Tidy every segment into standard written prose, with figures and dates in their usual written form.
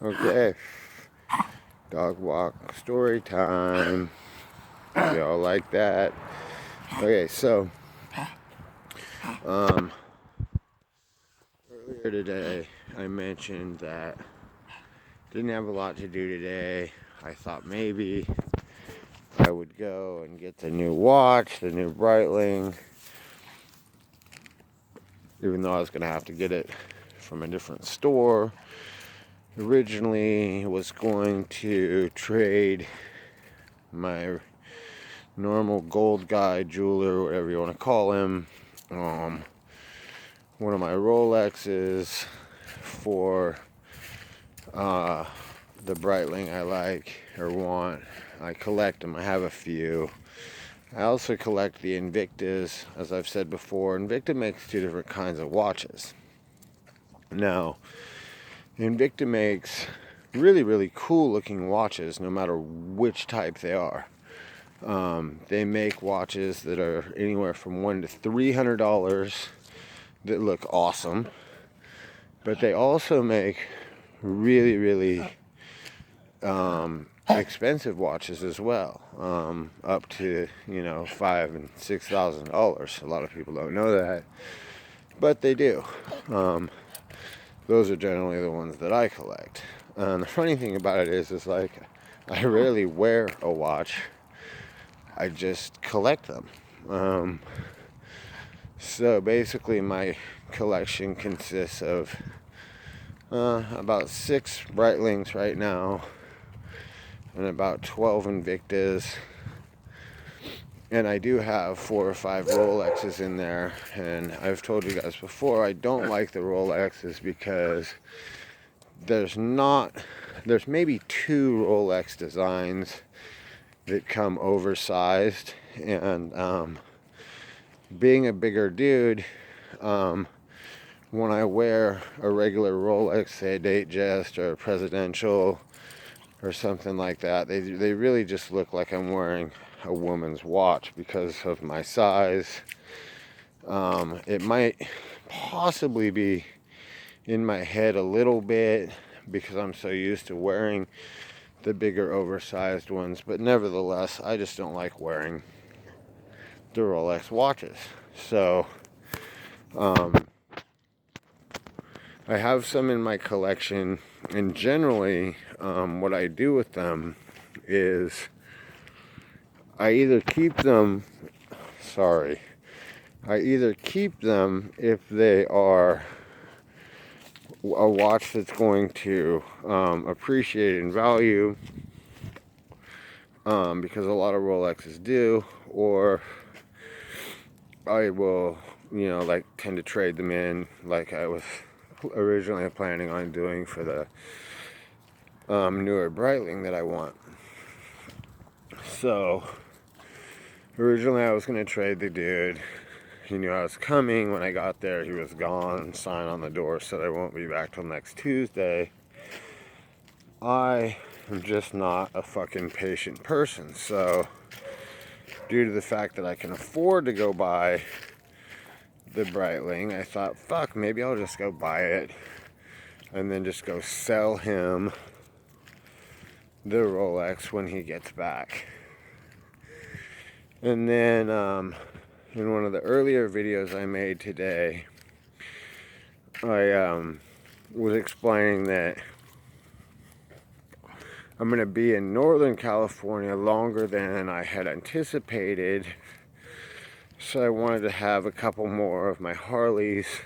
Okay, dog walk story time. Y'all like that? Okay, so earlier today I mentioned that didn't have a lot to do today. I thought maybe I would go and get the new watch, the new Breitling, even though I was gonna have to get it from a different store. Originally was going to trade my normal gold guy jeweler, whatever you want to call him, one of my Rolexes for the Breitling I like or want. I collect them. I have a few. I also collect the Invictas, as I've said before. Invicta makes two different kinds of watches. Now, Invicta makes really, really cool looking watches, no matter which type they are. They make watches that are anywhere from $100 to $300 that look awesome, but they also make really, really expensive watches as well, up to $5,000 and $6,000. A lot of people don't know that, but they do. Those are generally the ones that I collect. The funny thing about it is like I rarely wear a watch. I just collect them. So basically, my collection consists of about 6 Breitlings right now, and about 12 Invictas, and I do have 4 or 5 Rolexes in there. And I've told you guys before, I don't like the Rolexes because there's maybe 2 Rolex designs that come oversized, and being a bigger dude, when I wear a regular Rolex, say a Datejust or a Presidential or something like that, they really just look like I'm wearing a woman's watch because of my size. It might possibly be in my head a little bit because I'm so used to wearing the bigger oversized ones, but nevertheless, I just don't like wearing the Rolex watches. So I have some in my collection, and generally what I do with them is I either keep them if they are a watch that's going to appreciate in value, because a lot of Rolexes do, or I will tend to trade them in, like I was originally planning on doing for the newer Breitling that I want. So originally I was going to trade the dude. He knew I was coming. When I got there, he was gone. Sign on the door said I won't be back till next Tuesday. I am just not a fucking patient person. So due to the fact that I can afford to go buy the Breitling, I thought, fuck, maybe I'll just go buy it and then just go sell him the Rolex when he gets back. And then in one of the earlier videos I made today, I was explaining that I'm going to be in Northern California longer than I had anticipated. So I wanted to have a couple more of my Harleys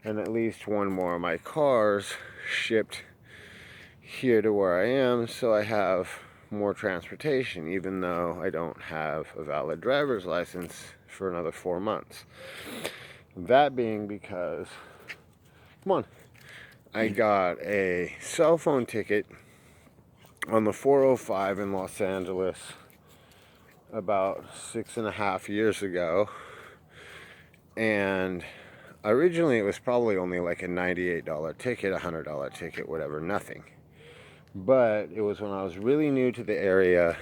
and at least one more of my cars shipped here to where I am, so I have more transportation, even though I don't have a valid driver's license for another 4 months. That being because, I got a cell phone ticket on the 405 in Los Angeles about 6.5 years ago, and originally it was probably only like a $98 ticket, $100 ticket, whatever, nothing. But it was when I was really new to the area,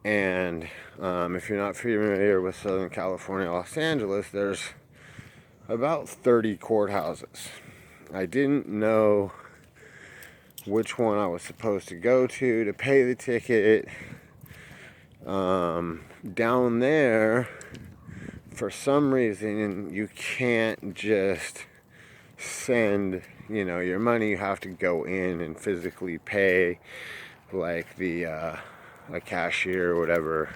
and if you're not familiar with Southern California, Los Angeles, there's about 30 courthouses. I didn't know which one I was supposed to go to pay the ticket. Down there, for some reason, you can't just send, your money. You have to go in and physically pay, like a cashier or whatever.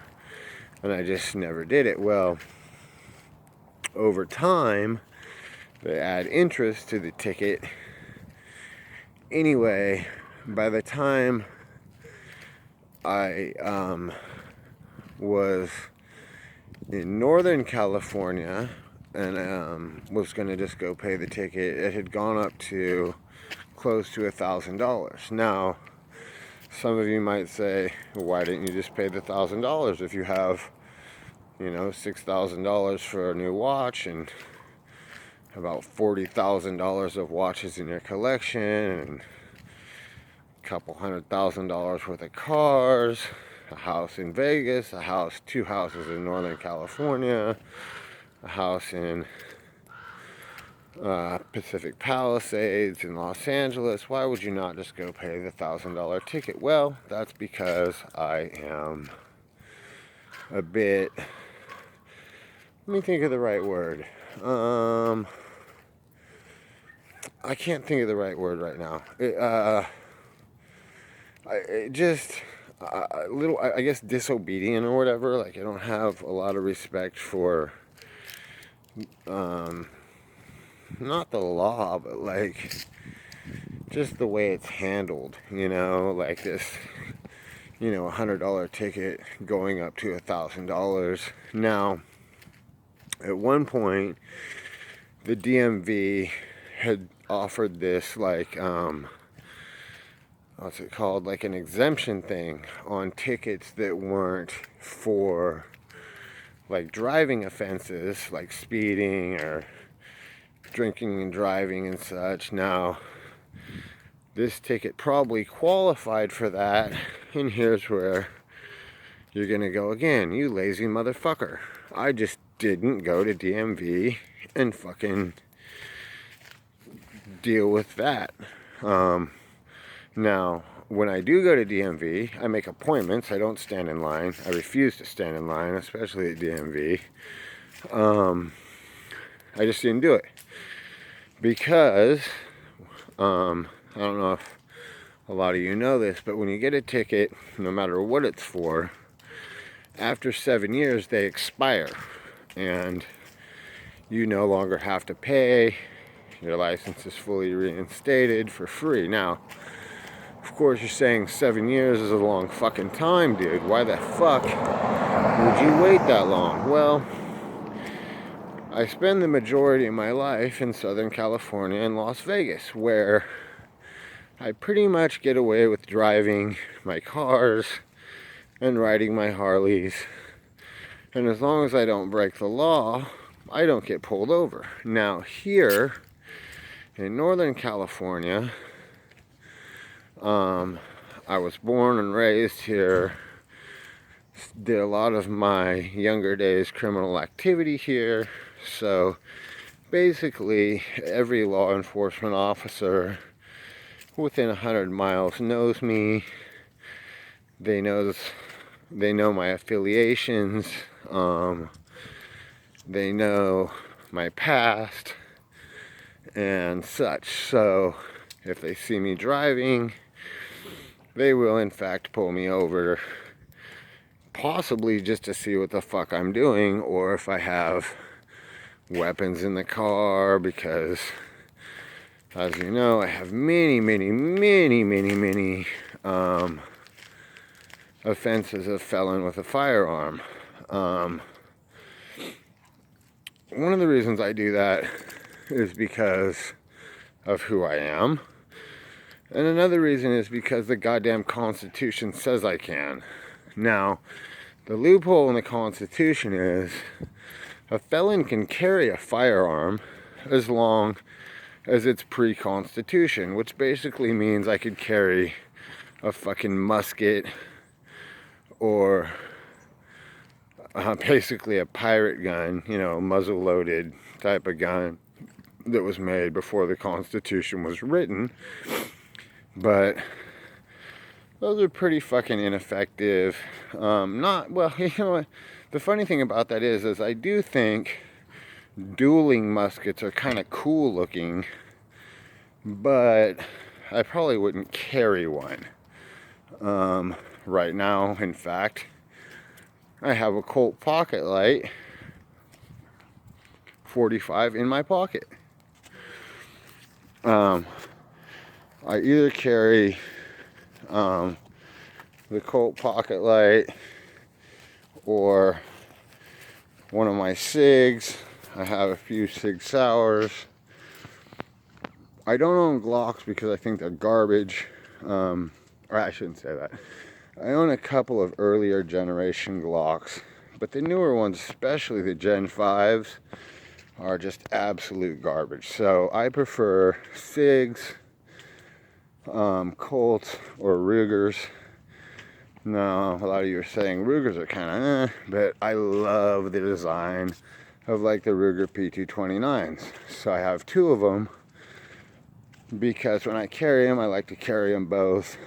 And I just never did it. Well, over time, they add interest to the ticket. Anyway, by the time I was in Northern California and was going to just go pay the ticket, it had gone up to close to $1,000. Now, some of you might say, why didn't you just pay the $1,000 if you have, $6,000 for a new watch and about $40,000 of watches in your collection and a couple $100,000 worth of cars, a house in Vegas, two houses in Northern California, a house in Pacific Palisades in Los Angeles. Why would you not just go pay the $1,000 ticket? Well, that's because I am a bit, let me think of the right word. I can't think of the right word right now. I guess disobedient or whatever. Like, I don't have a lot of respect for, not the law, but like, just the way it's handled, like this, $100 ticket going up to $1,000. Now, at one point, the DMV had offered this, like, what's it called, like an exemption thing on tickets that weren't for, like, driving offenses, like speeding or drinking and driving and such. Now, this ticket probably qualified for that, and here's where you're gonna go again, you lazy motherfucker. I just didn't go to DMV and fucking deal with that. Now, when I do go to DMV, I make appointments. I don't stand in line. I refuse to stand in line, especially at DMV. I just didn't do it because I don't know if a lot of you know this, but when you get a ticket, no matter what it's for, after 7 years they expire and you no longer have to pay. Your license is fully reinstated for free. Now, of course, you're saying 7 years is a long fucking time, dude. Why the fuck would you wait that long? Well, I spend the majority of my life in Southern California and Las Vegas, where I pretty much get away with driving my cars and riding my Harleys. And as long as I don't break the law, I don't get pulled over. Now, here in Northern California, I was born and raised here, did a lot of my younger days criminal activity here, so basically every law enforcement officer within 100 miles knows me. They know my affiliations, they know my past and such. So if they see me driving, they will in fact pull me over, possibly just to see what the fuck I'm doing, or if I have weapons in the car, because as you know, I have many offenses of felon with a firearm. One of the reasons I do that is because of who I am. And another reason is because the goddamn Constitution says I can. Now, the loophole in the Constitution is a felon can carry a firearm as long as it's pre-Constitution, which basically means I could carry a fucking musket or basically a pirate gun, muzzle-loaded type of gun that was made before the Constitution was written. But those are pretty fucking ineffective. Not, well, you know what? The funny thing about that is I do think dueling muskets are kind of cool looking, but I probably wouldn't carry one. Right now, in fact, I have a Colt Pocket Light 45 in my pocket. I either carry the Colt Pocket Light or one of my SIGs. I have a few SIG Sours. I don't own Glocks because I think they're garbage. Or I shouldn't say that. I own a couple of earlier generation Glocks, but the newer ones, especially the Gen 5s, are just absolute garbage. So I prefer SIGs, Colts, or Rugers. Now, a lot of you are saying Rugers are kind of but I love the design of like the Ruger P229s. So I have two of them because when I carry them, I like to carry them both.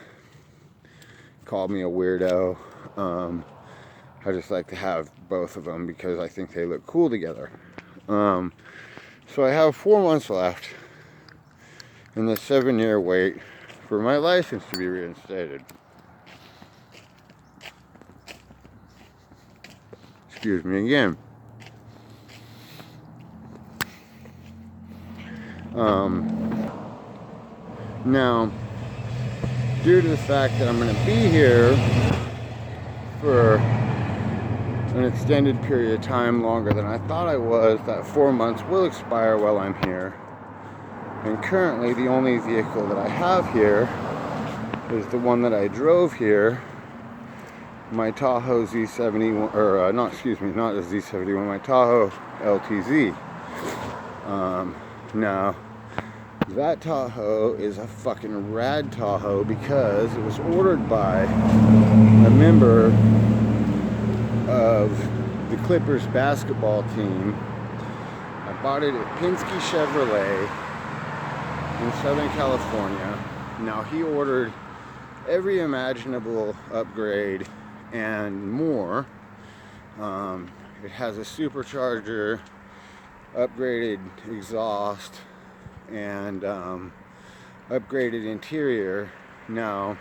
Call me a weirdo. I just like to have both of them because I think they look cool together. So I have 4 months left in the 7-year wait for my license to be reinstated. Excuse me again. Now, due to the fact that I'm going to be here for an extended period of time, longer than I thought I was, that 4 months will expire while I'm here. And currently the only vehicle that I have here is the one that I drove here, my Tahoe Z71, or not the Z71, my Tahoe LTZ. Now, that Tahoe is a fucking rad Tahoe because it was ordered by a member of the Clippers basketball team. I bought it at Penske Chevrolet in Southern California. Now, he ordered every imaginable upgrade and more. It has a supercharger, upgraded exhaust, and upgraded interior. Now,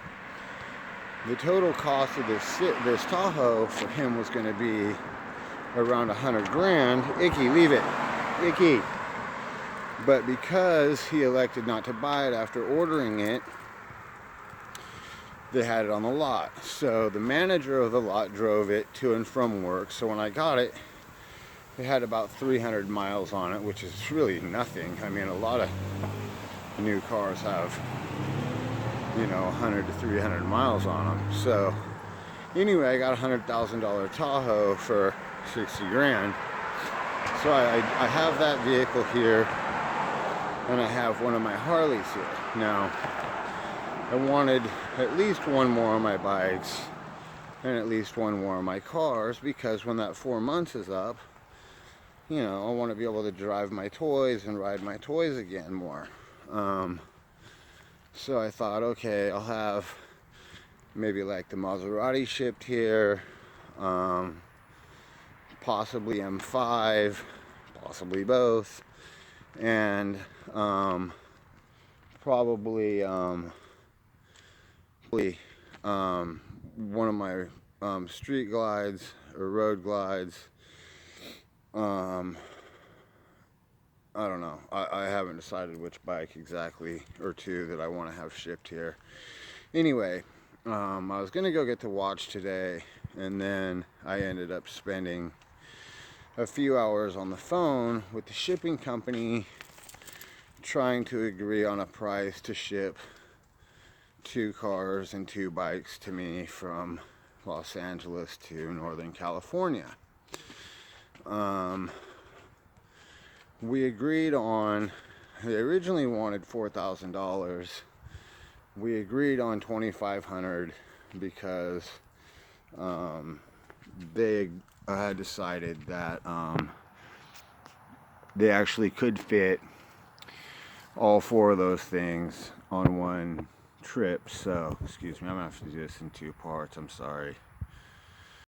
the total cost of this Tahoe for him was going to be around $100,000. Icky, leave it. Icky. But because he elected not to buy it after ordering it, they had it on the lot. So the manager of the lot drove it to and from work. So when I got it, it had about 300 miles on it, which is really nothing. I mean, a lot of new cars have, 100 to 300 miles on them. So anyway, I got a $100,000 Tahoe for $60,000. So I have that vehicle here, and I have one of my Harleys here. Now, I wanted at least one more on my bikes and at least one more on my cars, because when that 4 months is up, I want to be able to drive my toys and ride my toys again more. So I thought, okay, I'll have maybe like the Maserati shipped here, possibly M5, possibly both, and probably one of my street glides or road glides. I don't know. I haven't decided which bike exactly, or two, that I want to have shipped here. Anyway, I was going to go get the watch today, and then I ended up spending a few hours on the phone with the shipping company trying to agree on a price to ship 2 cars and 2 bikes to me from Los Angeles to Northern California. We agreed on, they originally wanted $4,000. We agreed on $2,500 because they had decided that they actually could fit all 4 of those things on one trip. So, excuse me, I'm gonna have to do this in two parts. I'm sorry.